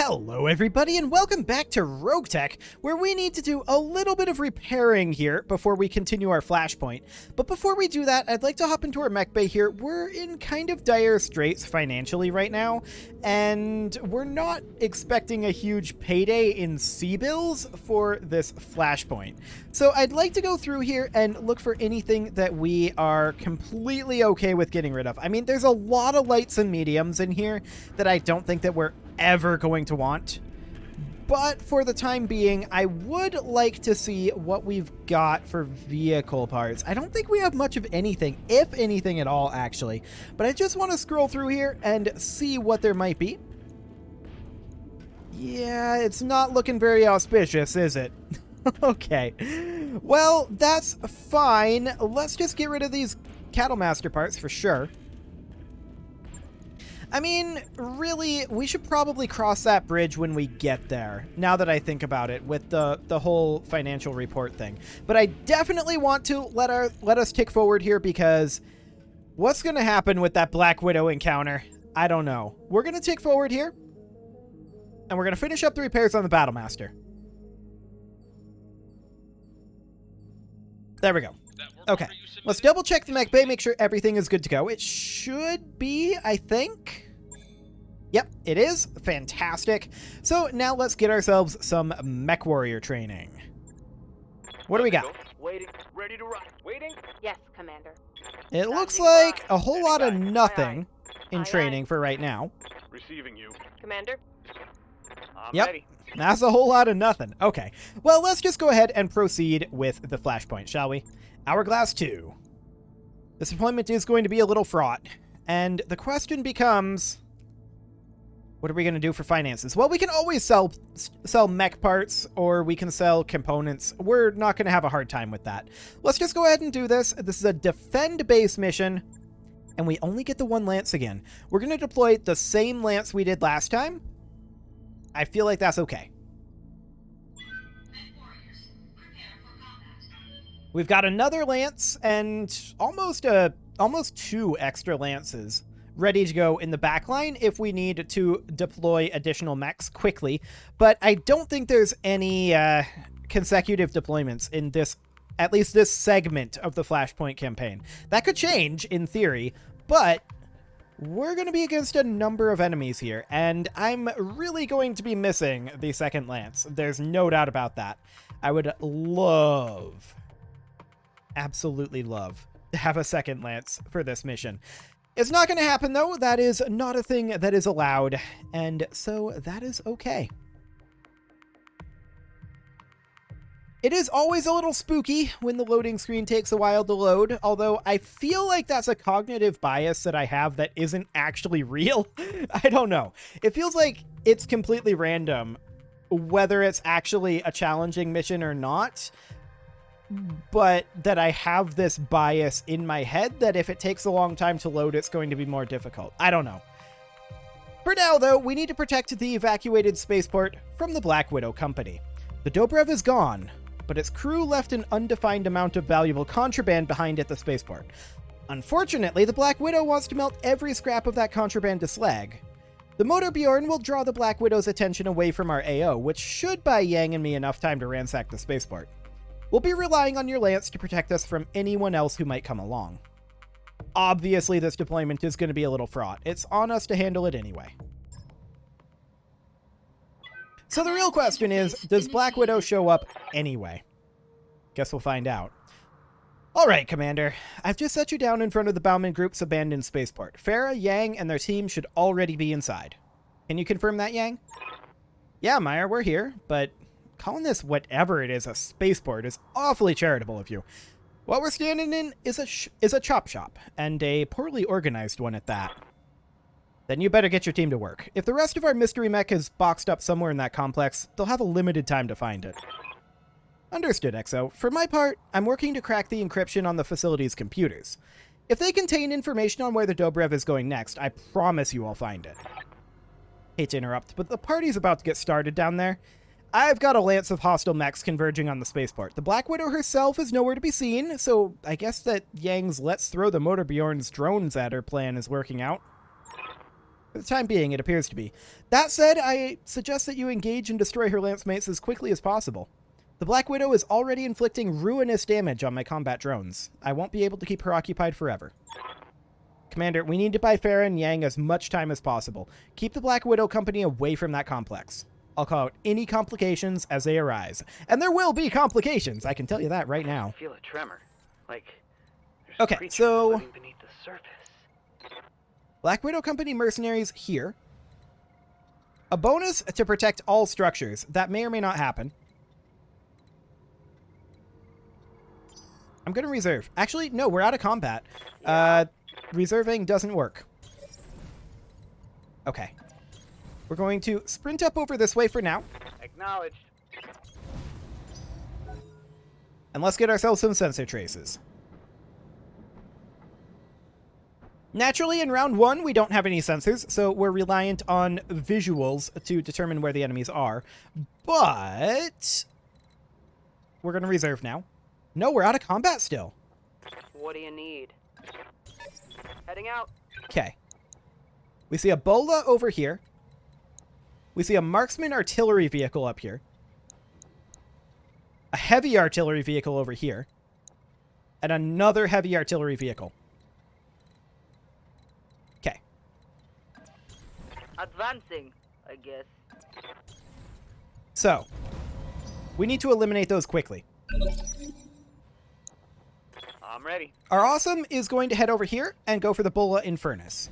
Hello everybody and welcome back to RogueTech, where we need to do a little bit of repairing here before we continue our flashpoint. But before we do that, I'd like to hop into our mech bay here. We're in kind of dire straits financially right now, and we're not expecting a huge payday in C-bills for this flashpoint. So I'd like to go through here and look for anything that we are completely okay with getting rid of. I mean, there's a lot of lights and mediums in here that I don't think that we're ever going to want, but for the time being I would like to see what we've got for vehicle parts. I don't think we have much of anything, if anything at all actually, but I just want to scroll through here and see what there might be. Yeah, it's not looking very auspicious, is it? Okay, well, that's fine. Let's just get rid of these cattle master parts for sure. I mean, really, we should probably cross that bridge when we get there, now that I think about it, with the whole financial report thing. But I definitely want to let us tick forward here, because what's going to happen with that Black Widow encounter? I don't know. We're going to tick forward here, and we're going to finish up the repairs on the Battlemaster. There we go. Okay, let's double check the mech bay, make sure everything is good to go. It should be, I think. Yep, it is. Fantastic. So now let's get ourselves some mech warrior training. What do we got? Waiting, ready to run. Waiting? Yes, Commander. It looks like a whole lot of nothing in training for right now. Receiving you. Commander? I'm Yep. ready. That's a whole lot of nothing. Okay, well, let's just go ahead and proceed with the flashpoint, shall we? Hourglass 2. This deployment is going to be a little fraught, and the question becomes, what are we going to do for finances? Well, we can always sell mech parts, or we can sell components. We're not going to have a hard time with that. Let's just go ahead and do this. This is a defend base mission, and we only get the one lance again. We're going to deploy the same lance we did last time. I feel like that's okay. We've got another lance and almost two extra lances ready to go in the back line if we need to deploy additional mechs quickly. But I don't think there's any consecutive deployments in this, at least this segment of the Flashpoint campaign. That could change in theory, but we're going to be against a number of enemies here, and I'm really going to be missing the second lance. There's no doubt about that. I would love, absolutely love, to have a second lance for this mission. It's not going to happen, though. That is not a thing that is allowed, and so that is okay. It is always a little spooky when the loading screen takes a while to load, although I feel like that's a cognitive bias that I have that isn't actually real. I don't know. It feels like it's completely random whether it's actually a challenging mission or not, but that I have this bias in my head that if it takes a long time to load, it's going to be more difficult. I don't know. For now, though, we need to protect the evacuated spaceport from the Black Widow Company. The Dobrev is gone, but its crew left an undefined amount of valuable contraband behind at the spaceport. Unfortunately, the Black Widow wants to melt every scrap of that contraband to slag. The Motor Bjorn will draw the Black Widow's attention away from our AO, which should buy Yang and me enough time to ransack the spaceport. We'll be relying on your lance to protect us from anyone else who might come along. Obviously, this deployment is going to be a little fraught. It's on us to handle it anyway. So the real question is, does Black Widow show up anyway? Guess we'll find out. Alright, Commander. I've just set you down in front of the Bauman Group's abandoned spaceport. Farah, Yang, and their team should already be inside. Can you confirm that, Yang? Yeah, Meyer, we're here, but calling this whatever it is a spaceport is awfully charitable of you. What we're standing in is a chop shop, and a poorly organized one at that. Then you better get your team to work. If the rest of our mystery mech is boxed up somewhere in that complex, they'll have a limited time to find it. Understood, XO. For my part, I'm working to crack the encryption on the facility's computers. If they contain information on where the Dobrev is going next, I promise you I'll find it. Hate to interrupt, but the party's about to get started down there. I've got a lance of hostile mechs converging on the spaceport. The Black Widow herself is nowhere to be seen, so I guess that Yang's let's throw the Motor Bjorn's drones at her plan is working out. For the time being, it appears to be. That said, I suggest that you engage and destroy her lance mates as quickly as possible. The Black Widow is already inflicting ruinous damage on my combat drones. I won't be able to keep her occupied forever. Commander, we need to buy Farah and Yang as much time as possible. Keep the Black Widow company away from that complex. I'll call out any complications as they arise. And there will be complications, I can tell you that right now. I feel a tremor. Like there's Okay, creatures so living beneath the surface. Black Widow Company mercenaries here. A bonus to protect all structures. That may or may not happen. I'm going to reserve. Actually, no, we're out of combat. Reserving doesn't work. Okay. We're going to sprint up over this way for now. Acknowledged. And let's get ourselves some sensor traces. Naturally, in round 1, we don't have any sensors, so we're reliant on visuals to determine where the enemies are. But we're going to reserve now. No, we're out of combat still. What do you need? Heading out. Okay. We see a Bola over here. We see a marksman artillery vehicle up here. A heavy artillery vehicle over here. And another heavy artillery vehicle. Okay. Advancing, I guess. So, we need to eliminate those quickly. I'm ready. Our awesome is going to head over here and go for the Bola Infernus.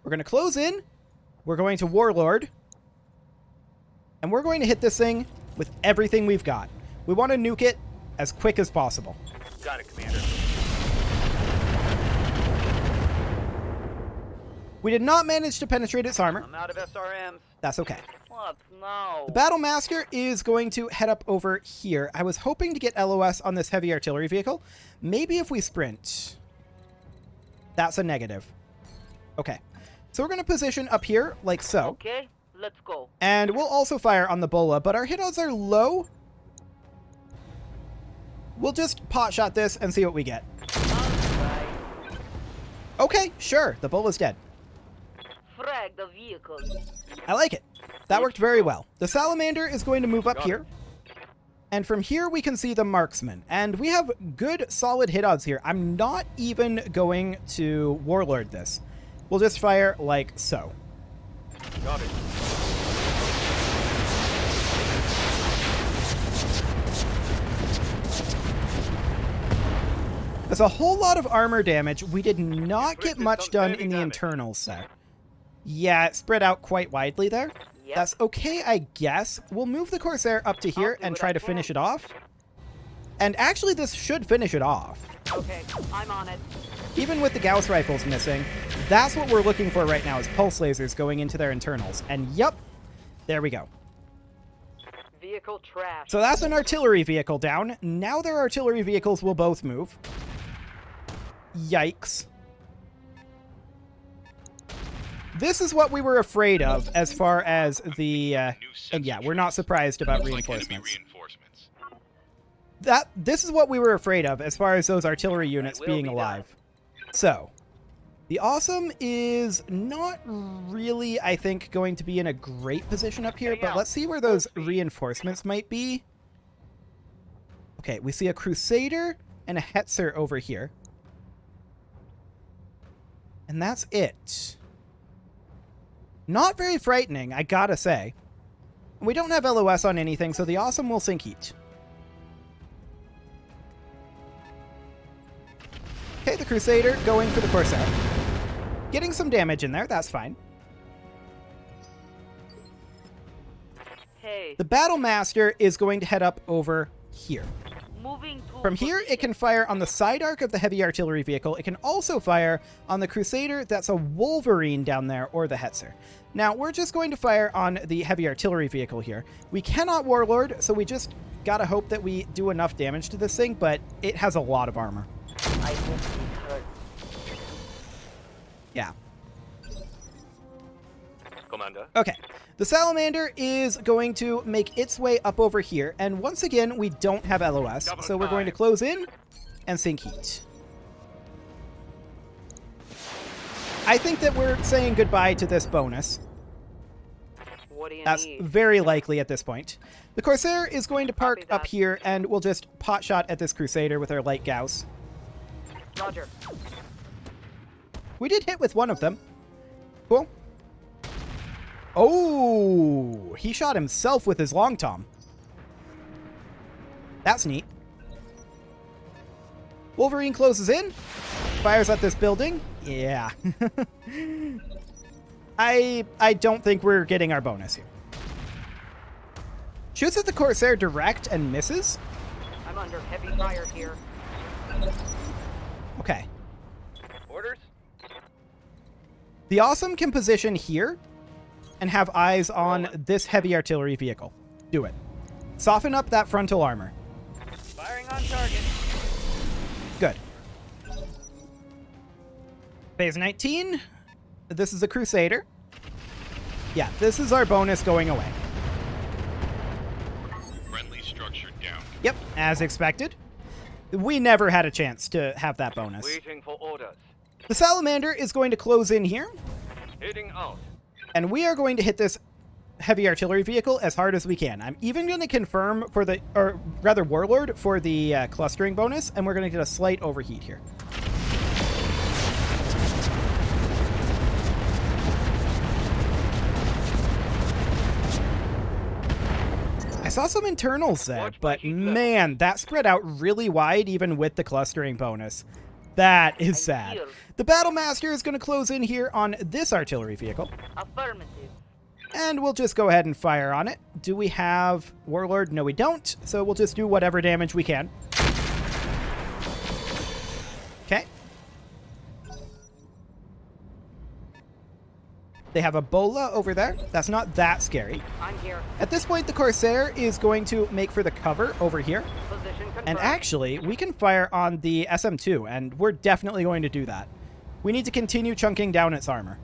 We're going to close in. We're going to Warlord. And we're going to hit this thing with everything we've got. We want to nuke it as quick as possible. Got it, Commander. We did not manage to penetrate its armor. I'm out of SRMs. That's okay. What now? The Battle Master is going to head up over here. I was hoping to get LOS on this heavy artillery vehicle. Maybe if we sprint. That's a negative. Okay. So we're going to position up here like so. Okay, let's go. And we'll also fire on the Bola, but our hit odds are low. We'll just pot shot this and see what we get. Alright. Okay, sure. The Bola's dead. Frag the vehicle. I like it. That worked very well. The Salamander is going to move up here. And from here, we can see the Marksman. And we have good, solid hit odds here. I'm not even going to Warlord this. We'll just fire like so. Got it. That's a whole lot of armor damage. We did not get much done in the internals set. Yeah, it spread out quite widely there. Yep. That's okay, I guess. We'll move the Corsair up to here and try to finish it off. And actually, this should finish it off. Okay, I'm on it. Even with the Gauss rifles missing, that's what we're looking for right now is pulse lasers going into their internals. And yep, there we go. Vehicle trash. So that's an artillery vehicle down. Now their artillery vehicles will both move. Yikes. This is what we were afraid of as far as the... and yeah, we're not surprised about reinforcements. This is what we were afraid of as far as those artillery units being alive. So, the Awesome is not really, I think, going to be in a great position up here, but let's see where those reinforcements might be. Okay, we see a Crusader and a Hetzer over here. And that's it. Not very frightening, I gotta say. We don't have LOS on anything, so the Awesome will sink heat. Okay, the Crusader going for the Corsair. Getting some damage in there, that's fine. Hey, The Battle Master is going to head up over here. moving to From here, it can fire on the side arc of the heavy artillery vehicle. It can also fire on the Crusader that's a Wolverine down there, or the Hetzer. Now, we're just going to fire on the heavy artillery vehicle here. We cannot Warlord, so we just gotta hope that we do enough damage to this thing, but it has a lot of armor. I won't be hurt. Yeah. Commander. Okay. The Salamander is going to make its way up over here, and once again, we don't have LOS, so we're going to close in and sink heat. I think that we're saying goodbye to this bonus. What do you That's need? very likely at this point. The Corsair is going to park Copy up that. here, and we'll just pot shot at this Crusader with our light Gauss. Roger. We did hit with one of them. Cool. Oh, he shot himself with his long tom. That's neat. Wolverine closes in, fires at this building. Yeah. I don't think we're getting our bonus here. Shoots at the Corsair direct and misses. I'm under heavy fire here. Okay. Orders? The Awesome can position here and have eyes on this heavy artillery vehicle. Do it. Soften up that frontal armor. Firing on target. Good. Phase 19. This is a Crusader. Yeah, this is our bonus going away. Friendly structure down. Yep, as expected. We never had a chance to have that bonus. Waiting for orders. The Salamander is going to close in here, Heading out. and we are going to hit this heavy artillery vehicle as hard as we can. I'm even going to confirm for the, or rather Warlord for the clustering bonus, and we're going to get a slight overheat here. I saw some internals there, Watch my but heat level. man, that spread out really wide even with the clustering bonus. That is sad. feel- The Battlemaster is going to close in here on this artillery vehicle, Affirmative. and we'll just go ahead and fire on it. Do we have Warlord? No, we don't, so we'll just do whatever damage we can. Okay. They have a Bola over there. That's not that scary. I'm here. At this point, the Corsair is going to make for the cover over here. Position confirmed. And actually, we can fire on the SM2, and we're definitely going to do that. We need to continue chunking down its armor.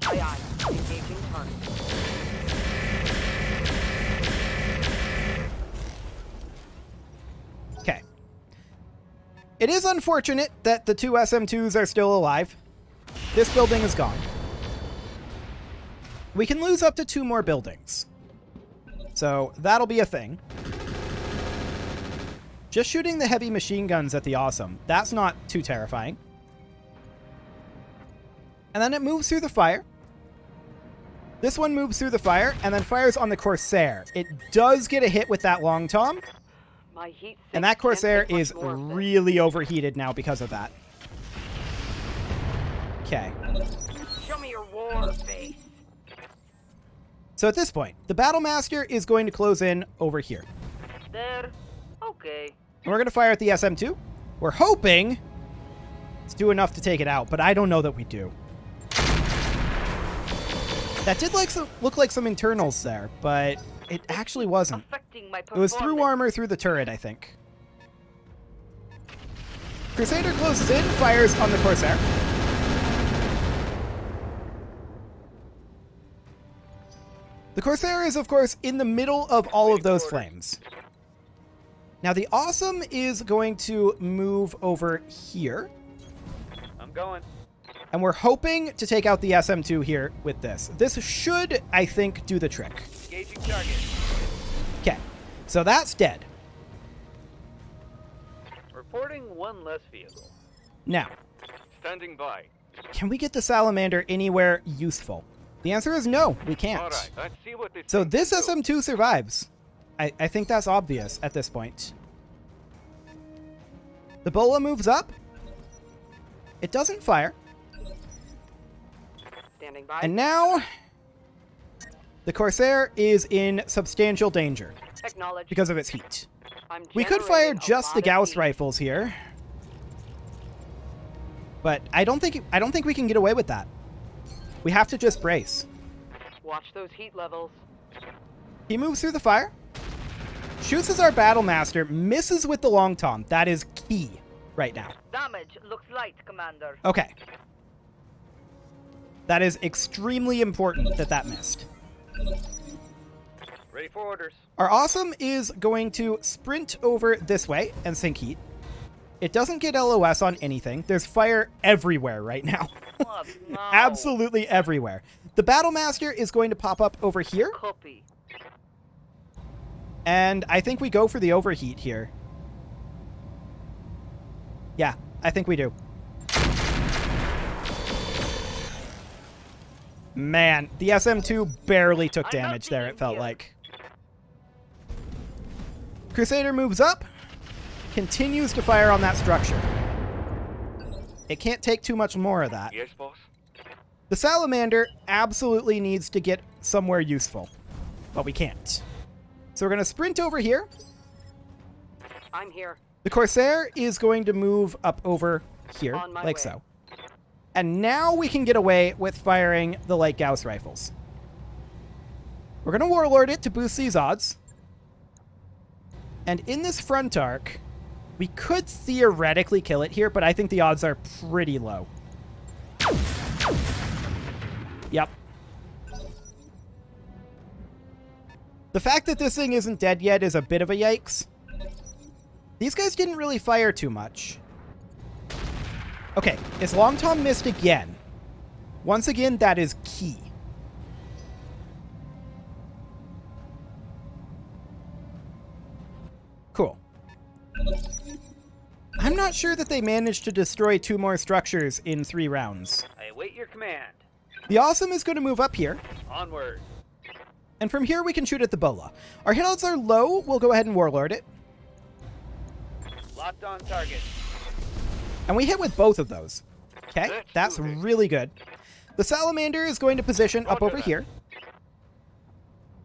Aye, aye. Engaging target. Okay. It is unfortunate that the two SM2s are still alive. This building is gone. We can lose up to 2 more buildings. So that'll be a thing. Just shooting the heavy machine guns at the Awesome, that's not too terrifying. And then it moves through the fire. This one moves through the fire and then fires on the Corsair. It does get a hit with that long tom, My heat and sink that can't Corsair take much is more of this. really overheated now because of that. Okay. Show me your war face. So at this point, the Battlemaster is going to close in over here. There. Okay. And we're going to fire at the SM2. We're hoping to do enough to take it out, but I don't know that we do. That did look like some internals there, but it actually wasn't. Affecting my It was through performance. armor through the turret, I think. Crusader closes in, fires on the Corsair. The Corsair is, of course, in the middle of all of those flames. Now, the Awesome is going to move over here, I'm going. and we're hoping to take out the SM2 here with this. This should, I think, do the trick. Engaging target. Okay, so that's dead. Reporting one less vehicle. Now, Standing by. can we get the Salamander anywhere useful? The answer is no, we can't. All right, let's see what this So thing this can do. SM2 survives. I think that's obvious at this point. The Bola moves up. It doesn't fire. Standing by. And now the Corsair is in substantial danger Acknowledge. because of its heat. I'm We could fire generating a just the lot of Gauss heat. rifles here. But I don't think we can get away with that. We have to just brace. Watch those heat levels. He moves through the fire. Shoots as our Battlemaster, misses with the long tom. That is key right now. Damage looks light, Commander. Okay. That is extremely important that that missed. Ready for orders. Our Awesome is going to sprint over this way and sink heat. It doesn't get LOS on anything. There's fire everywhere right now. What? No. Absolutely everywhere. The Battlemaster is going to pop up over here. Copy. And I think we go for the overheat here. Yeah, I think we do. Man, the SM2 barely took damage there, it felt like. Crusader moves up, continues to fire on that structure. It can't take too much more of that. Yes, boss. The Salamander absolutely needs to get somewhere useful, but we can't. So we're going to sprint over here. I'm here. The Corsair is going to move up over here, On my like way. so. And now we can get away with firing the light Gauss rifles. We're going to Warlord it to boost these odds. And in this front arc, we could theoretically kill it here, but I think the odds are pretty low. Yep. The fact that this thing isn't dead yet is a bit of a yikes. These guys didn't really fire too much. Okay, is Long Tom missed again? Once again, that is key. Cool. I'm not sure that they managed to destroy 2 more structures in 3 rounds. I await your command. The Awesome is going to move up here. Onward. And from here, we can shoot at the Bola. Our hit odds are low. We'll go ahead and Warlord it. Locked on target. And we hit with both of those. Okay, that's really good. The Salamander is going to position up over here.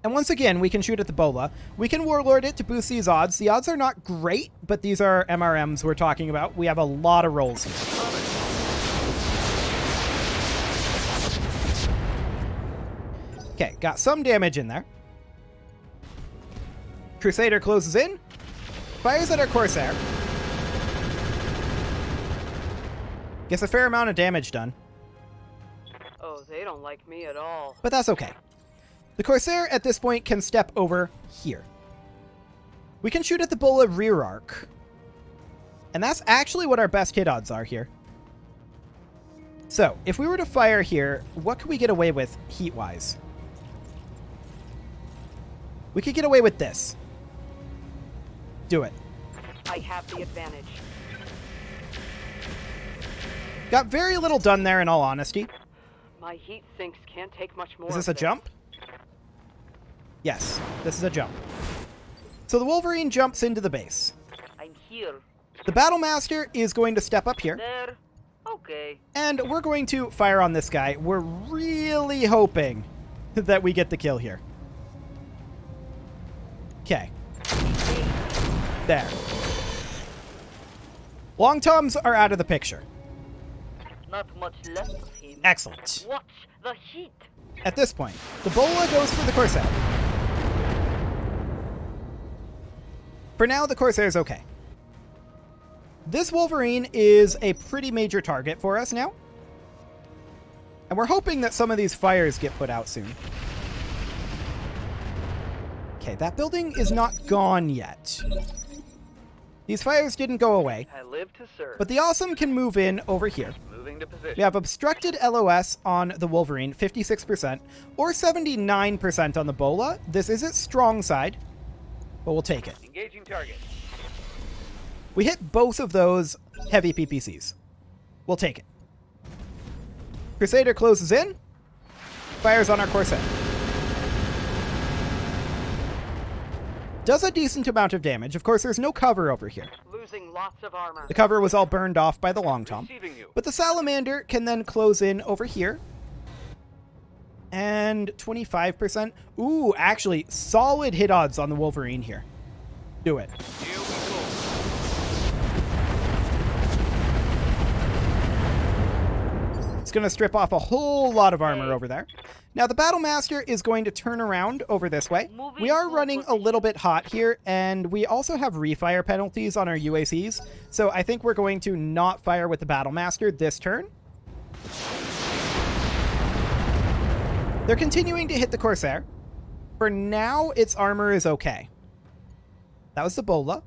And once again, we can shoot at the Bola. We can Warlord it to boost these odds. The odds are not great, but these are MRMs we're talking about. We have a lot of rolls here. Okay, got some damage in there. Crusader closes in. Fires at our Corsair. Gets a fair amount of damage done. Oh, they don't like me at all. But that's okay. The Corsair at this point can step over here. We can shoot at the Bola rear arc. And that's actually what our best hit odds are here. So, if we were to fire here, what could we get away with heat-wise? We could get away with this. Do it. I have the advantage. Got very little done there, in all honesty. My heat sinks can't take much more. Is this of a jump? Yes, this is a jump. So the Wolverine jumps into the base. I'm here. The Battlemaster is going to step up here. There. Okay. And we're going to fire on this guy. We're really hoping that we get the kill here. Okay. There. Long Toms are out of the picture. Not much left of him. Excellent. Watch the heat. At this point, the Bola goes for the Corsair. For now, the Corsair's okay. This Wolverine is a pretty major target for us now. And we're hoping that some of these fires get put out soon. Okay, that building is not gone yet. These fires didn't go away. I live to serve. But the Awesome can move in over here. Moving to position. We have obstructed LOS on the Wolverine, 56%, or 79% on the Bola. This is its strong side, but we'll take it. Engaging target. We hit both of those heavy PPCs. We'll take it. Crusader closes in, fires on our Corsair. Does a decent amount of damage. Of course, there's no cover over here. Losing lots of armor. The cover was all burned off by the Long Tom. Receiving you. But the Salamander can then close in over here. And 25%. Ooh, actually, solid hit odds on the Wolverine here. Do it. Here we go. It's going to strip off a whole lot of armor over there. Now, the Battlemaster is going to turn around over this way. We are running a little bit hot here, and we also have refire penalties on our UACs, so I think we're going to not fire with the Battlemaster this turn. They're continuing to hit the Corsair. For now, its armor is okay. That was the Bola.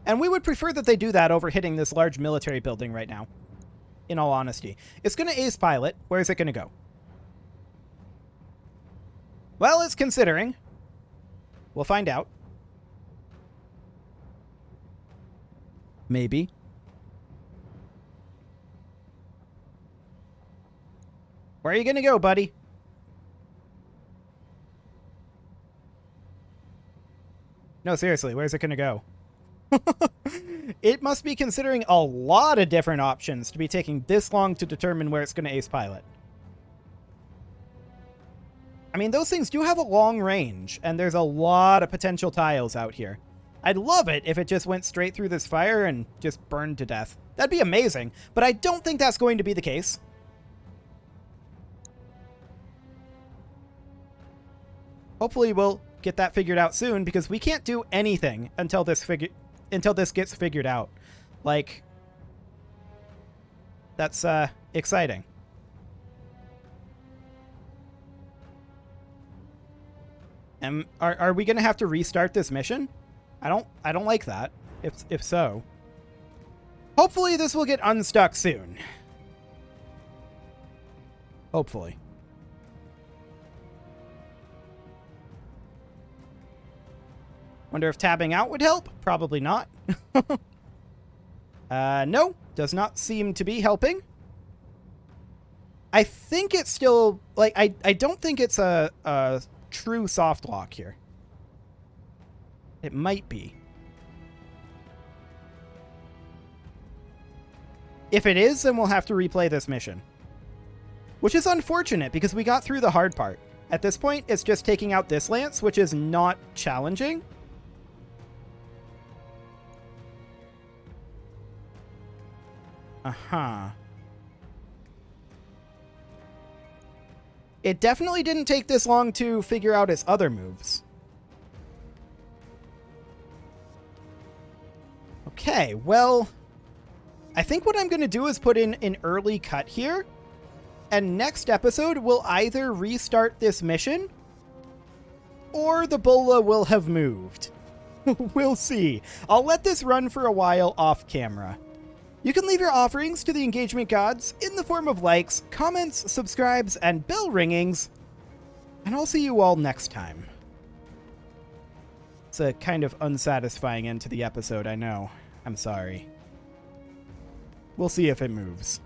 And we would prefer that they do that over hitting this large military building right now, in all honesty. It's going to ace pilot. Where is it going to go? Well, it's considering. We'll find out. Maybe. Where are you going to go, buddy? No, seriously, where's it going to go? It must be considering a lot of different options to be taking this long to determine where it's going to ace pilot. I mean, those things do have a long range, and there's a lot of potential tiles out here. I'd love it if it just went straight through this fire and just burned to death. That'd be amazing, but I don't think that's going to be the case. Hopefully we'll get that figured out soon, because we can't do anything until this gets figured out. Like, that's exciting. Are we gonna have to restart this mission? I don't like that. If so, hopefully this will get unstuck soon. Hopefully. Wonder if tabbing out would help? Probably not. No, does not seem to be helping. I think it's still, like, I don't think it's a true soft lock here. It might be. If it is, then we'll have to replay this mission. Which is unfortunate, because we got through the hard part. At this point, it's just taking out this lance, which is not challenging. Uh-huh. It definitely didn't take this long to figure out its other moves. Okay, well, I think what I'm going to do is put in an early cut here. And next episode, we'll either restart this mission, or the bola will have moved. We'll see. I'll let this run for a while off camera. You can leave your offerings to the engagement gods in the form of likes, comments, subscribes, and bell ringings. And I'll see you all next time. It's a kind of unsatisfying end to the episode, I know. I'm sorry. We'll see if it moves.